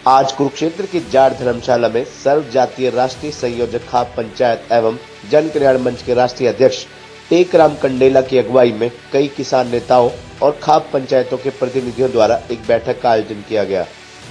आज कुरुक्षेत्र की जाट धर्मशाला में सर्व जातीय राष्ट्रीय संयोजक खाप पंचायत एवं जन कल्याण मंच के राष्ट्रीय अध्यक्ष टेकराम कंडेला की अगुवाई में कई किसान नेताओं और खाप पंचायतों के प्रतिनिधियों द्वारा एक बैठक का आयोजन किया गया।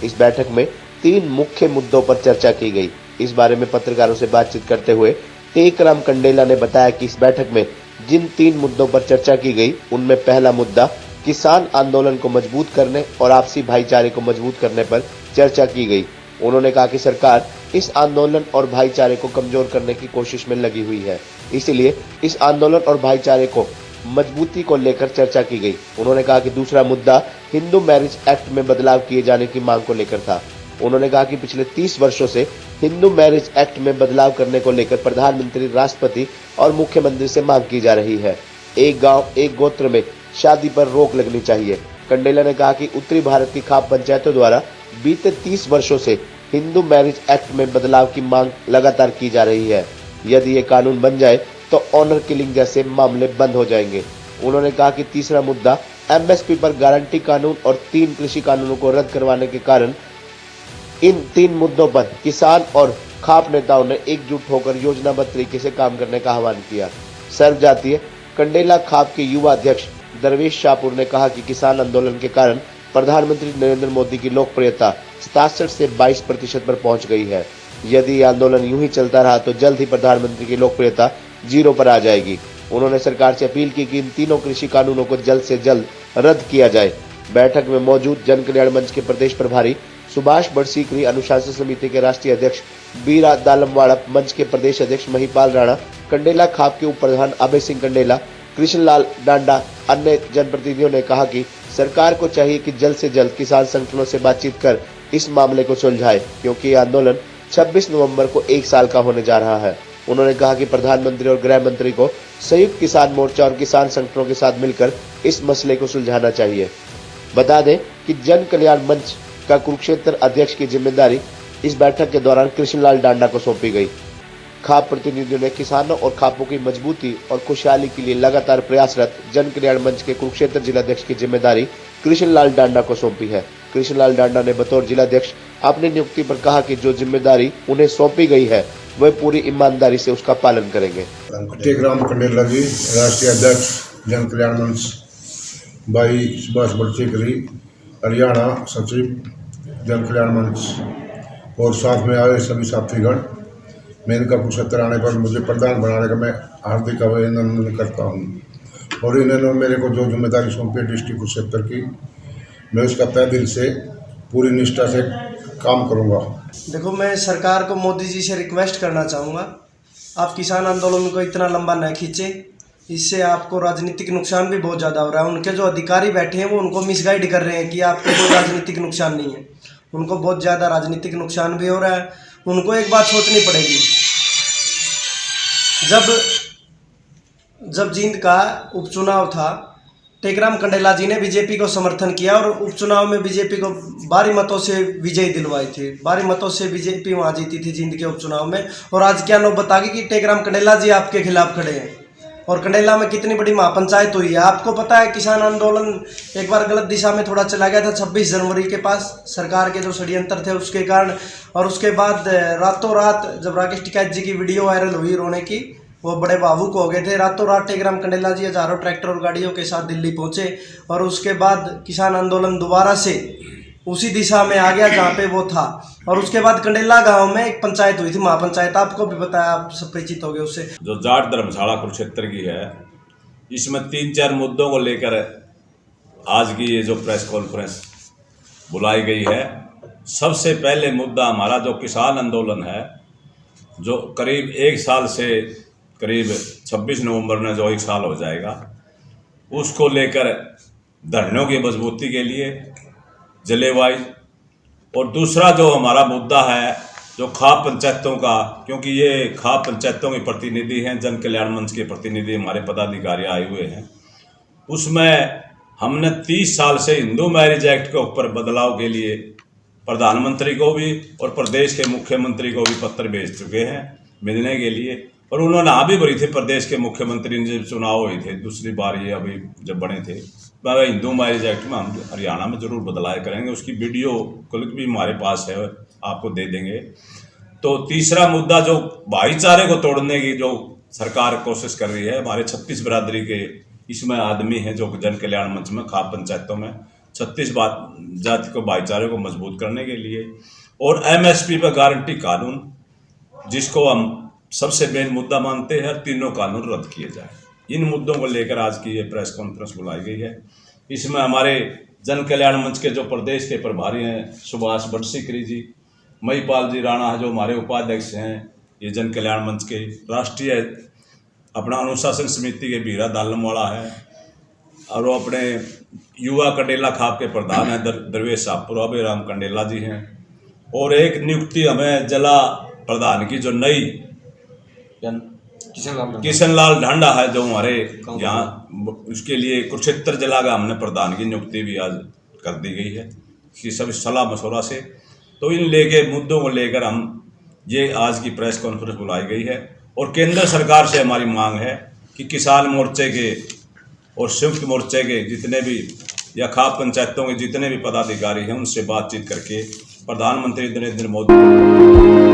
इस बैठक में 3 मुख्य मुद्दों पर चर्चा की गई। इस बारे में पत्रकारों से बातचीत करते हुए टेकराम कंडेला ने बताया कि इस बैठक में जिन 3 मुद्दों पर चर्चा की गई, उनमें पहला मुद्दा किसान आंदोलन को मजबूत करने और आपसी भाईचारे को मजबूत करने पर चर्चा की गई। उन्होंने कहा कि सरकार इस आंदोलन और भाईचारे को कमजोर करने की कोशिश में लगी हुई है, इसलिए इस आंदोलन और भाईचारे को मजबूती को लेकर चर्चा की गई। उन्होंने कहा कि दूसरा मुद्दा हिंदू मैरिज एक्ट में बदलाव किए जाने की मांग को लेकर था। उन्होंने कहा कि पिछले 30 वर्षों से हिंदू मैरिज एक्ट में बदलाव करने को लेकर प्रधानमंत्री, राष्ट्रपति और मुख्यमंत्री से मांग की जा रही है। एक गांव एक गोत्र में शादी पर रोक लगनी चाहिए। कंडेला ने कहा कि उत्तरी भारत की खाप पंचायतों द्वारा बीते 30 वर्षों से हिंदू मैरिज एक्ट में बदलाव की मांग लगातार की जा रही है। यदि ये कानून बन जाए तो ऑनर किलिंग जैसे मामले बंद हो जाएंगे। उन्होंने कहा कि तीसरा मुद्दा एमएसपी पर गारंटी कानून और 3 कृषि कानूनों को रद्द करवाने के कारण इन 3 मुद्दों पर किसान और खाप नेताओं ने एकजुट होकर योजनाबद्ध तरीके से काम करने का आह्वान किया। सर्वजातीय कंडेला खाप के युवा अध्यक्ष दरवेश शाहपुर ने कहा कि किसान आंदोलन के कारण प्रधानमंत्री नरेंद्र मोदी की लोकप्रियता 67 से 22% पर पहुंच गई है। यदि ये आंदोलन यूं ही चलता रहा तो जल्द ही प्रधानमंत्री की लोकप्रियता 0 पर आ जाएगी। उन्होंने सरकार से अपील की कि इन 3 कृषि कानूनों को जल्द से जल्द रद्द किया जाए। बैठक में मौजूद जन कल्याण मंच के प्रदेश प्रभारी सुभाष बड़सीकरी, अनुशासन समिति के राष्ट्रीय अध्यक्ष बीरा दालमवाड़ा, मंच के प्रदेश अध्यक्ष महिपाल राणा, कंडेला खाप के उप प्रधान अभय सिंह कंडेला, कृष्णलाल डांडा, अन्य जनप्रतिनिधियों ने कहा कि सरकार को चाहिए कि जल्द से जल्द किसान संगठनों से बातचीत कर इस मामले को सुलझाए, क्योंकि यह आंदोलन 26 नवंबर को 1 साल का होने जा रहा है। उन्होंने कहा कि प्रधानमंत्री और गृह मंत्री को संयुक्त किसान मोर्चा और किसान संगठनों के साथ मिलकर इस मसले को सुलझाना चाहिए। बता दें कि जन कल्याण मंच का कुरुक्षेत्र अध्यक्ष की जिम्मेदारी इस बैठक के दौरान कृष्णलाल डांडा को सौंपी गई। खाप प्रतिनिधियों ने किसानों और खापों की मजबूती और खुशहाली के लिए लगातार प्रयासरत जन कल्याण मंच के कुरुक्षेत्र जिलाध्यक्ष की जिम्मेदारी कृष्णलाल डांडा को सौंपी है। कृष्णलाल डांडा ने बतौर जिलाध्यक्ष अपनी नियुक्ति पर कहा कि जो जिम्मेदारी उन्हें सौंपी गई है वह पूरी ईमानदारी से उसका पालन करेंगे। टेकराम कंडेला जी, राष्ट्रीय अध्यक्ष जन कल्याण मंच, भाई सुभाष बड़सीकरी, हरियाणा सचिव जन कल्याण मंच और साथ में आए सभी साथीगण, मैं इनका कुरुक्षेत्र आने पर मुझे प्रधान बनाने का मैं हार्दिक अभिनंदन करता हूँ। और इन्होंने मेरे को जो जिम्मेदारी सौंपी डिस्ट्रिक्ट कुरुक्षेत्र की, मैं उसका तहे दिल से पूरी निष्ठा से काम करूँगा। देखो, मैं सरकार को मोदी जी से रिक्वेस्ट करना चाहूँगा, आप किसान आंदोलन को इतना लंबा न खींचें, इससे आपको राजनीतिक नुकसान भी बहुत ज़्यादा हो रहा है। उनके जो अधिकारी बैठे हैं वो उनको मिसगाइड कर रहे हैं कि आपको कोई राजनीतिक नुकसान नहीं है, उनको बहुत ज़्यादा राजनीतिक नुकसान भी हो रहा है। उनको एक बात सोचनी पड़ेगी, जब जींद का उपचुनाव था, टेकराम कंडेला जी ने बीजेपी को समर्थन किया और उपचुनाव में बीजेपी को भारी मतों से विजय दिलवाई थी। भारी मतों से बीजेपी वहाँ जीती थी जींद के उपचुनाव में। और आज क्या नौबत आ गई कि टेकराम कंडेला जी आपके खिलाफ खड़े हैं। और कंडेला में कितनी बड़ी महापंचायत हुई है। आपको पता है, किसान आंदोलन एक बार गलत दिशा में थोड़ा चला गया था 26 जनवरी के पास, सरकार के जो षड्यंत्र थे उसके कारण। और उसके बाद रातों रात जब राकेश टिकैत जी की वीडियो वायरल हुई रोने की, वो बड़े भावुक हो गए थे। रातों रात टेकराम कंडेला जी हजारों ट्रैक्टर और गाड़ियों के साथ दिल्ली पहुंचे और उसके बाद किसान आंदोलन दोबारा से उसी दिशा में आ गया जहाँ पे वो था। और उसके बाद कंडेला गांव में एक पंचायत हुई थी, महापंचायत, आपको भी बताया, आप सब परिचित हो गए उससे। जो जाट धर्मशाला कुरुक्षेत्र की है, इसमें 3-4 मुद्दों को लेकर आज की ये जो प्रेस कॉन्फ्रेंस बुलाई गई है। सबसे पहले मुद्दा हमारा जो किसान आंदोलन है, जो करीब 1 साल से करीब 26 नवंबर में जो 1 साल हो जाएगा, उसको लेकर धरनों की मजबूती के लिए जिले वाइज। और दूसरा जो हमारा मुद्दा है जो खाप पंचायतों का, क्योंकि ये खाप पंचायतों के प्रतिनिधि हैं, जन कल्याण मंच के प्रतिनिधि हमारे पदाधिकारी आए हुए हैं, उसमें हमने 30 साल से हिंदू मैरिज एक्ट के ऊपर बदलाव के लिए प्रधानमंत्री को भी और प्रदेश के मुख्यमंत्री को भी पत्र भेज चुके हैं मिलने के लिए। और उन्होंने हाँ भी भरी थी प्रदेश के मुख्यमंत्री ने जब चुनाव हुए थे, दूसरी बार ये अभी जब बने थे, हिंदू मैरिज एक्ट में हम हरियाणा में जरूर बदलाव करेंगे, उसकी वीडियो क्लिप भी हमारे पास है, आपको दे देंगे। तो तीसरा मुद्दा जो भाईचारे को तोड़ने की जो सरकार कोशिश कर रही है, हमारे 36 बिरादरी के इसमें आदमी हैं जो जन कल्याण मंच में खाप पंचायतों में 36 जाति को भाईचारे को मजबूत करने के लिए, और MSP पर गारंटी कानून जिसको हम सबसे मेन मुद्दा मानते हैं, तीनों कानून रद्द किए जाए। इन मुद्दों को लेकर आज की ये प्रेस कॉन्फ्रेंस बुलाई गई है। इसमें हमारे जन कल्याण मंच के जो प्रदेश के प्रभारी हैं सुभाष बड़सिकरी जी, महिपाल जी राणा जो हमारे उपाध्यक्ष हैं ये जन कल्याण मंच के, राष्ट्रीय अपना अनुशासन समिति के बीरा दालमवाड़ा है, और वो अपने युवा कंडेला खाप के प्रधान हैं दरवेश साहपुर अभयराम कंडेला जी हैं, और एक नियुक्ति हमें जिला प्रधान की जो नई किशनलाल ढांडा है जो हमारे यहाँ, उसके लिए कुरुक्षेत्र जिला का हमने प्रधान की नियुक्ति भी आज कर दी गई है इसकी सभी सलाह मशवरा से। तो इन मुद्दों को लेकर हम ये आज की प्रेस कॉन्फ्रेंस बुलाई गई है, और केंद्र सरकार से हमारी मांग है कि किसान मोर्चे के और संयुक्त मोर्चे के जितने भी या खाप पंचायतों के जितने भी पदाधिकारी हैं उनसे बातचीत करके प्रधानमंत्री नरेंद्र मोदी